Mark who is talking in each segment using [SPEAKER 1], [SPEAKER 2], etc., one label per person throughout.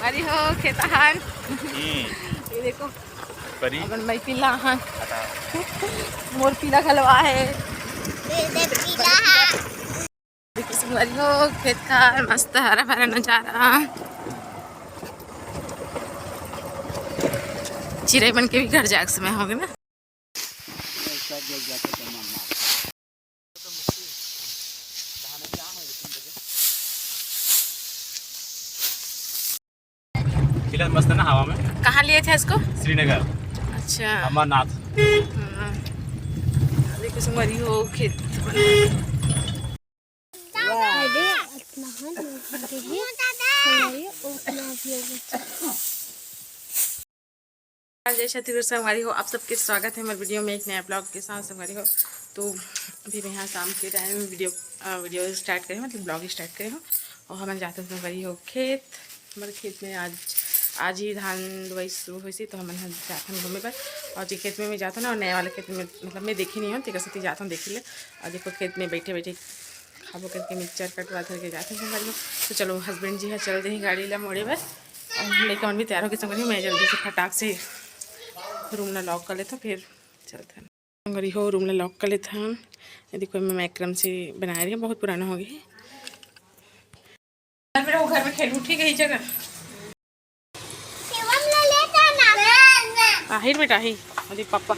[SPEAKER 1] संगवारी हो खेताहन ये देखो
[SPEAKER 2] परी
[SPEAKER 1] अपन भाई पीला हन मोर पीला खलवा है देखो संगवारी हो खेत का मस्त हरा भरा नजारा। चिड़ै बन के भी घर जाए समय होंगे ना।
[SPEAKER 2] खिला मस्त है ना हवा में।
[SPEAKER 1] कहाँ लिए थे इसको?
[SPEAKER 2] श्रीनगर।
[SPEAKER 1] अच्छा
[SPEAKER 2] अमरनाथ।
[SPEAKER 1] देखो संगवारी हो खेत जय छत्तीसगढ़ संगवारी हो, आप सबके स्वागत है हमारे वीडियो में एक नया ब्लॉग के साथ संगवारी हो। तो अभी मैं यहाँ शाम के टाइम में वीडियो स्टार्ट करें मतलब ब्लॉग स्टार्ट करें हो और हमारे जाते हैं संगवारी हो खेत। हमारे खेत में आज ही धान बुआई शुरू हुई थी तो हम जाते हैं घूमने पर और जो खेत में मैं जाता ना और नया वाले खेत में मतलब मैं देखी नहीं हूँ तो कैसे जाता हूँ देख ले। और देखो खेत में बैठे बैठे खाबो करके मिक्सचर कटवा करके जाते हैं संगवारी हो। तो चलो हस्बैंड जी है चलते हैं गाड़ी ला मोड़े बस और लेकर मन भी तैयार होकर संगवारी हो। मैं जल्दी से फटाक से रूम ला लॉक कर लेता फिर चलते हैं संगवारी हो। रूम ला लॉक कर लेता हूँ। ये देखो मैं मैक्रम से बना रही हूँ, बहुत पुराना हो गया है। घर में खेल उठी गई जगह आहिर बेटा ही अरे पापा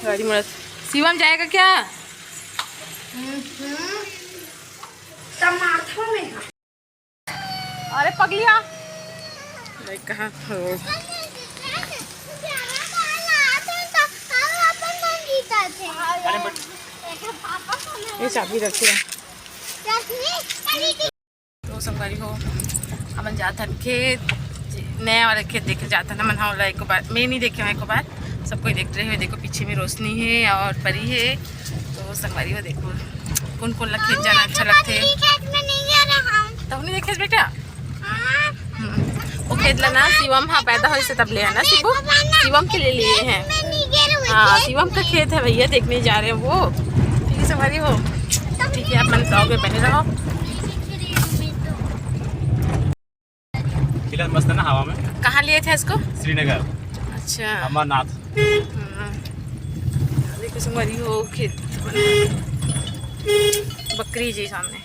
[SPEAKER 1] गाड़ी मरत शिवम जाएगा क्या? अरे पगलिया कहाँ हो? ये चाबी रखी है तो संगवारी हो अपन जाता खेत नया वाला खेत देखे जाता ना मन होला एक बार मैं नहीं देखे एक बार सब कोई देख रहे हो। देखो पीछे में रोशनी है और परी है तो संगवारी हो देखो कौन कौन ला खेत जाना अच्छा लगते तब नहीं देखे बेटा। वो खेत ला ना शिवम हाँ पैदा हो से तब ले है ना शिवम के लिए हैं। हाँ शिवम का खेत है भैया देखने जा रहे हैं वो। ठीक है संगवारी हो ठीक है आप मन ब्लॉग में बने रहो।
[SPEAKER 2] खिला मस्त है ना हवा में।
[SPEAKER 1] कहाँ लिए थे इसको?
[SPEAKER 2] श्रीनगर।
[SPEAKER 1] अच्छा
[SPEAKER 2] अमरनाथ।
[SPEAKER 1] देखो संगवारी हो खेत बकरी जी सामने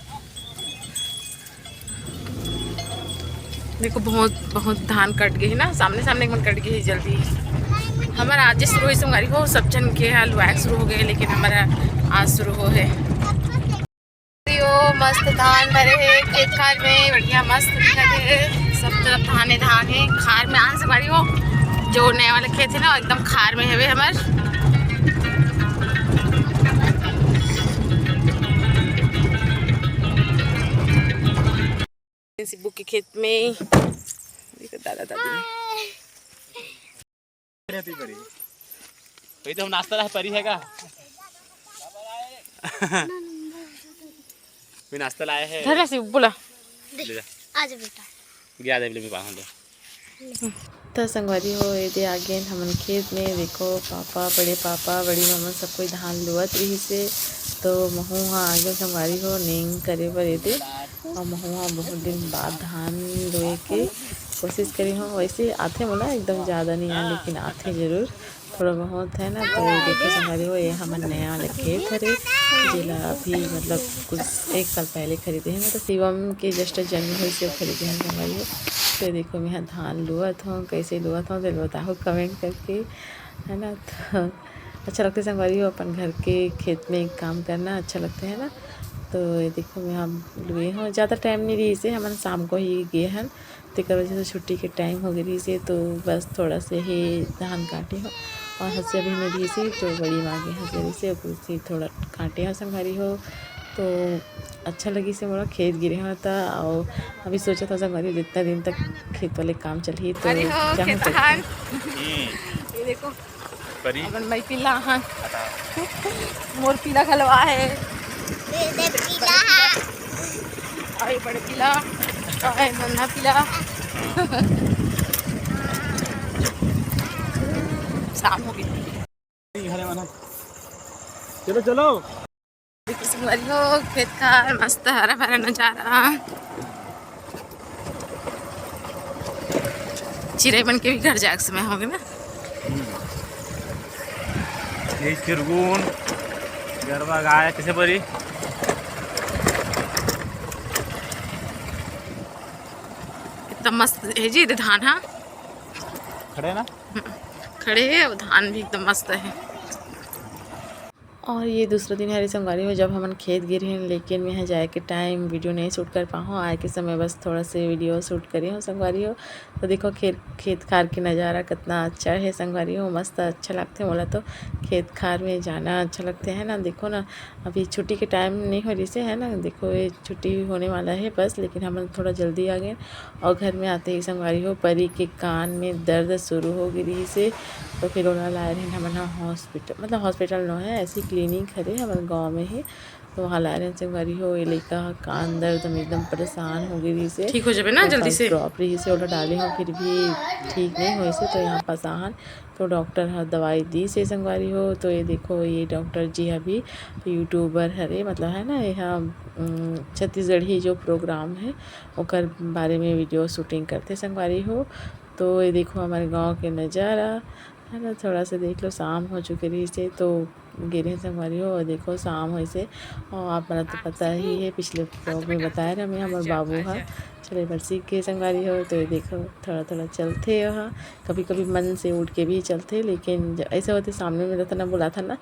[SPEAKER 1] देखो बहुत धान कट गई ना सामने सामने एक मन कट गई जल्दी। हमारा आज शुरू हुई संगवारी हो सब जन के हाल वैक शुरू हो गए लेकिन हमारा आज शुरू हो है। मस्त धान भरे है खेत खार में बढ़िया मस्त है सब तरफ धान है खार में आने से बारी हो जो नए वाले खेत है ना एकदम खार में है हमारे। सिब्बू के खेत में दादा दादी
[SPEAKER 2] वही तो हम नाश्ता रहा परी है का भी नाश्ता लाया है
[SPEAKER 1] धर से बोला
[SPEAKER 3] आज बेटा
[SPEAKER 2] गया दे में बाहर दे
[SPEAKER 1] तो संगवारी हो ये आगे हमन खेत में देखो पापा बड़ी मामा सब कोई धान लुअत रही से तो महुआ आगे संगवारी हो नेंग करे पर ये और महुआ बहुत दिन बाद धान लोए के कोशिश करी हो। वैसे आते मोला एकदम ज़्यादा नहीं है लेकिन आते जरूर थोड़ा बहुत है ना। तो देखो संगवारी हो ये हमन नया वाला खेत हरे जिला अभी मतलब कुछ एक साल पहले खरीदे हैं मतलब शिवम के जस्ट जन्म हुई से खरीदे हैं संगवारी हो। तो देखो मैं धान लुअत हूँ कैसे लुअत हूँ तो बताओ कमेंट करके है ना। तो अच्छा लगता है संगवारी हो अपन घर के खेत में काम करना अच्छा लगता है ना। तो ये देखो मैं हम लुए हूँ ज़्यादा टाइम नहीं रही से हमन शाम को ही गए हैं तो कर वजह से छुट्टी के टाइम हो गई से तो बस थोड़ा से ही धान काटे हो और हंसे भी नहीं रही से जो बड़ी मांगे हंसे से कुछ थोड़ा काटे हो संगवारी हो। तो अच्छा लगी से मोरा खेत गिरे हुआ था और अभी सोचा था संगवारी जितना दिन तक खेत वाले काम चल ही तो क्या ये देखो
[SPEAKER 2] परी
[SPEAKER 1] अपन भाई पीला हन मोर पीला खलवा है और बड़े पीला और नन्हा पीला शाम हो गई
[SPEAKER 2] चलो चलो
[SPEAKER 1] खेत का मस्त हरा भरा नजारा चिड़ै बन के भी घर जाए समय होगे ना।
[SPEAKER 2] ये चिरगुन गरबा गाय किसे बरी
[SPEAKER 1] कितना मस्त है जी धान। हाँ
[SPEAKER 2] खड़े ना
[SPEAKER 1] खड़े है और धान भी एकदम मस्त है। और ये दूसरा दिन हरी संगवारी हो जब हमन खेत गिरे हैं, लेकिन मैं जाए के टाइम वीडियो नहीं शूट कर पाऊँ। आए के समय बस थोड़ा से वीडियो शूट करे हो संगवारी हो। तो देखो खेत खार के नज़ारा कितना अच्छा है संगवारी हो, मस्त अच्छा लगते मोला तो खेत खार में जाना अच्छा लगते है ना। देखो ना अभी छुट्टी के टाइम नहीं हो रही से है ना, देखो ये छुट्टी होने वाला है बस, लेकिन हम थोड़ा जल्दी आ गए। और घर में आते ही संगवारी हो परी के कान में दर्द शुरू हो गई से, तो फिर ओला लाए रहे हमन हॉस्पिटल, मतलब हॉस्पिटल न है ऐसी क्लिनिक हरे हमारे गाँव में ही, तो वहाँ लाए रहे संगवारी हो। ये लड़का कान दर्द में एकदम परेशान हो गई से, ठीक हो जाए ना जल्दी से।
[SPEAKER 3] ड्रॉप रही से ओला डाले हो फिर भी ठीक नहीं हो से, तो यहाँ पास आहन तो डॉक्टर हर दवाई दी से संगवारी हो। तो ये देखो ये डॉक्टर जी अभी यूट्यूबर हरे, मतलब है ना यहाँ छत्तीसगढ़ी जो प्रोग्राम है ओकर बारे में वीडियो शूटिंग करते संगवारी हो। तो ये देखो हमारे गांव के नज़ारा है ना, थोड़ा सा देख लो शाम हो चुकी रही से तो गिरे संगवारी हो। और देखो शाम हो से, और आप मतलब तो पता ही है पिछले ब्लॉग में बताया रहा मैं हमारे बाबू हाँ चले बरसी के संगवारी हो। तो ये देखो थोड़ा थोड़ा चलते वहाँ, कभी कभी मन से उठ के भी चलते, लेकिन ऐसे होते सामने में रहता ना बोला था ना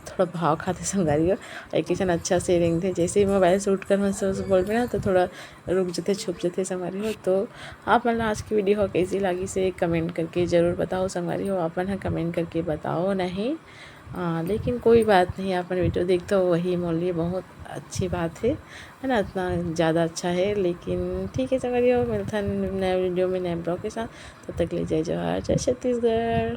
[SPEAKER 3] थोड़ा भाव खाते संगवारी हो। एक किसान अच्छा से रेंग थे, जैसे ही मोबाइल से उठ कर मैं बोल रहे ना तो थोड़ा रुक जाते छुप जाते संगवारी हो। तो आप मतलब आज की वीडियो कैसी लगी से कमेंट करके ज़रूर बताओ संगवारी हो, आप मन कमेंट करके बताओ नहीं। लेकिन कोई बात नहीं, आप वीडियो देखते हो वही मोल बहुत अच्छी बात है ना, इतना ज़्यादा अच्छा है। लेकिन ठीक है संगवारी हो, मिलता है नए वीडियो में नए ब्लॉग के साथ, तब तक ले जय जवाहर जय छत्तीसगढ़।